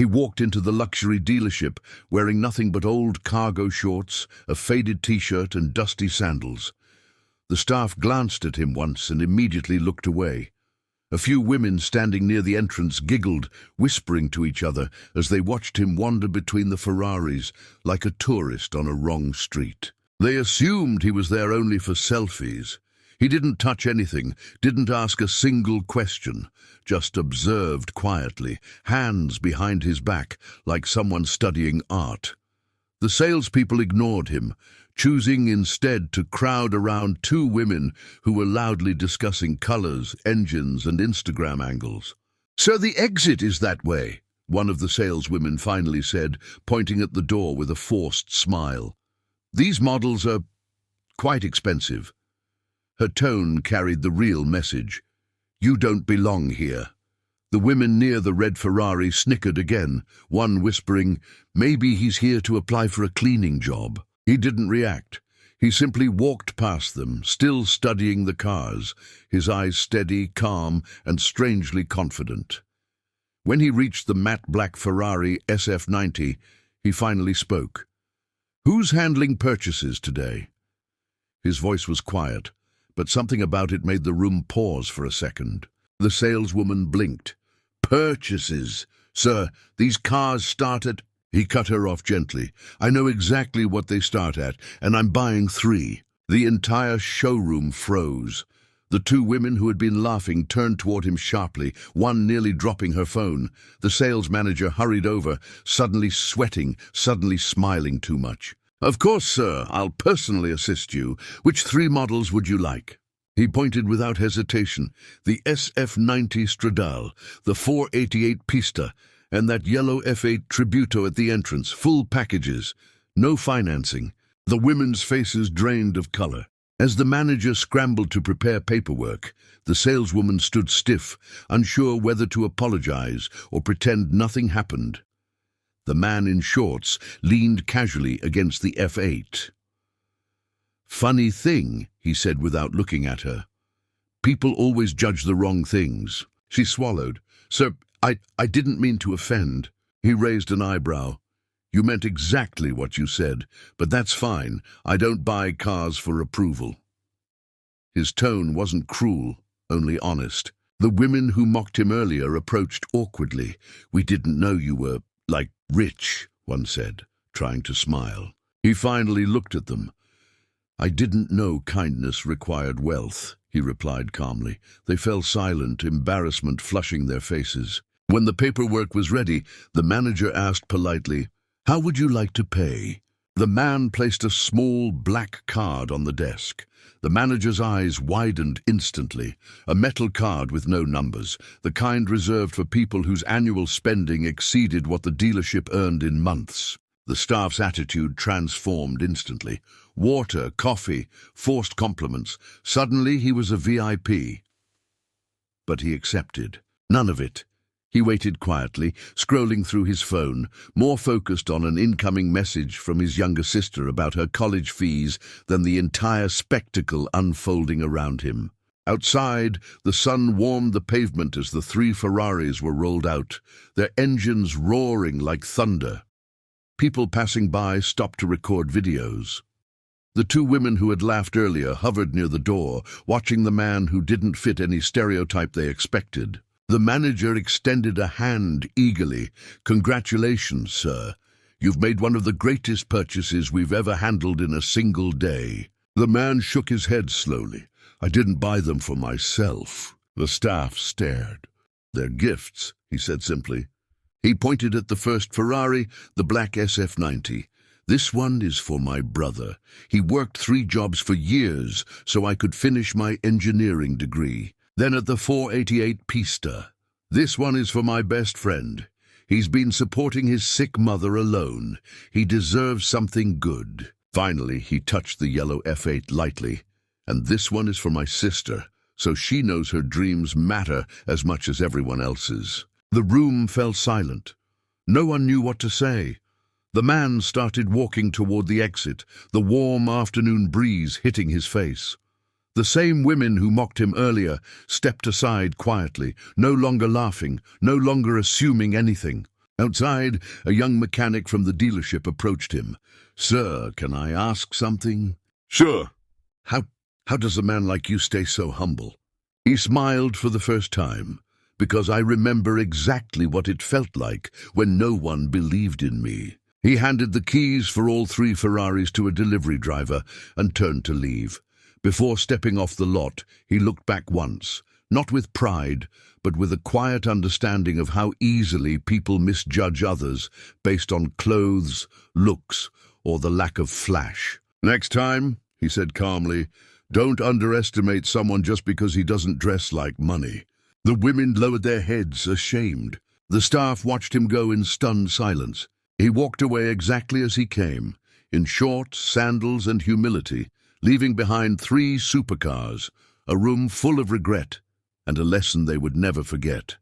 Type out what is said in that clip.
He walked into the luxury dealership, wearing nothing but old cargo shorts, a faded t-shirt and dusty sandals. The staff glanced at him once and immediately looked away. A few women standing near the entrance giggled, whispering to each other as they watched him wander between the Ferraris like a tourist on a wrong street. They assumed he was there only for selfies. He didn't touch anything, didn't ask a single question, just observed quietly, hands behind his back like someone studying art. The salespeople ignored him, choosing instead to crowd around two women who were loudly discussing colors, engines, and Instagram angles. "So the exit is that way," one of the saleswomen finally said, pointing at the door with a forced smile. "These models are quite expensive." Her tone carried the real message. "You don't belong here." The women near the red Ferrari snickered again, one whispering, "Maybe he's here to apply for a cleaning job." He didn't react. He simply walked past them, still studying the cars, his eyes steady, calm, and strangely confident. When he reached the matte black Ferrari SF90, he finally spoke. "Who's handling purchases today?" His voice was quiet, but something about it made the room pause for a second. The saleswoman blinked. "Purchases? Sir, these cars start at—" He cut her off gently. "I know exactly what they start at, and I'm buying 3. The entire showroom froze. The two women who had been laughing turned toward him sharply, one nearly dropping her phone. The sales manager hurried over, suddenly sweating, suddenly smiling too much. "Of course, sir, I'll personally assist you. Which 3 models would you like?" He pointed without hesitation. "The SF90 Stradale, the 488 Pista, and that yellow F8 Tributo at the entrance, full packages, no financing." The women's faces drained of color. As the manager scrambled to prepare paperwork, the saleswoman stood stiff, unsure whether to apologize or pretend nothing happened. The man in shorts leaned casually against the F8. "Funny thing," he said without looking at her. "People always judge the wrong things." She swallowed. "Sir, I didn't mean to offend." He raised an eyebrow. "You meant exactly what you said, but that's fine. I don't buy cars for approval." His tone wasn't cruel, only honest. The women who mocked him earlier approached awkwardly. "We didn't know you were, rich," one said, trying to smile. He finally looked at them. "I didn't know kindness required wealth," he replied calmly. They fell silent, embarrassment flushing their faces. When the paperwork was ready, the manager asked politely, "How would you like to pay?" The man placed a small black card on the desk. The manager's eyes widened instantly. A metal card with no numbers, the kind reserved for people whose annual spending exceeded what the dealership earned in months. The staff's attitude transformed instantly. Water, coffee, forced compliments. Suddenly he was a VIP. But he accepted. None of it. He waited quietly, scrolling through his phone, more focused on an incoming message from his younger sister about her college fees than the entire spectacle unfolding around him. Outside, the sun warmed the pavement as the 3 Ferraris were rolled out, their engines roaring like thunder. People passing by stopped to record videos. The 2 women who had laughed earlier hovered near the door, watching the man who didn't fit any stereotype they expected. The manager extended a hand eagerly. "Congratulations, sir. You've made one of the greatest purchases we've ever handled in a single day." The man shook his head slowly. "I didn't buy them for myself." The staff stared. "They're gifts," he said simply. He pointed at the first Ferrari, the black SF90. "This one is for my brother. He worked 3 jobs for years so I could finish my engineering degree. Then at the 488 Pista. This one is for my best friend. He's been supporting his sick mother alone. He deserves something good." Finally, he touched the yellow F8 lightly. "And this one is for my sister, so she knows her dreams matter as much as everyone else's." The room fell silent. No one knew what to say. The man started walking toward the exit, the warm afternoon breeze hitting his face. The same women who mocked him earlier stepped aside quietly, no longer laughing, no longer assuming anything. Outside, a young mechanic from the dealership approached him. "Sir, can I ask something?" Sure. How does a man like you stay so humble?" He smiled for the first time, "Because I remember exactly what it felt like when no one believed in me." He handed the keys for all 3 Ferraris to a delivery driver and turned to leave. Before stepping off the lot, he looked back once, not with pride, but with a quiet understanding of how easily people misjudge others based on clothes, looks, or the lack of flash. "Next time," he said calmly, "don't underestimate someone just because he doesn't dress like money." The women lowered their heads, ashamed. The staff watched him go in stunned silence. He walked away exactly as he came, in shorts, sandals, and humility, leaving behind 3 supercars, a room full of regret, and a lesson they would never forget.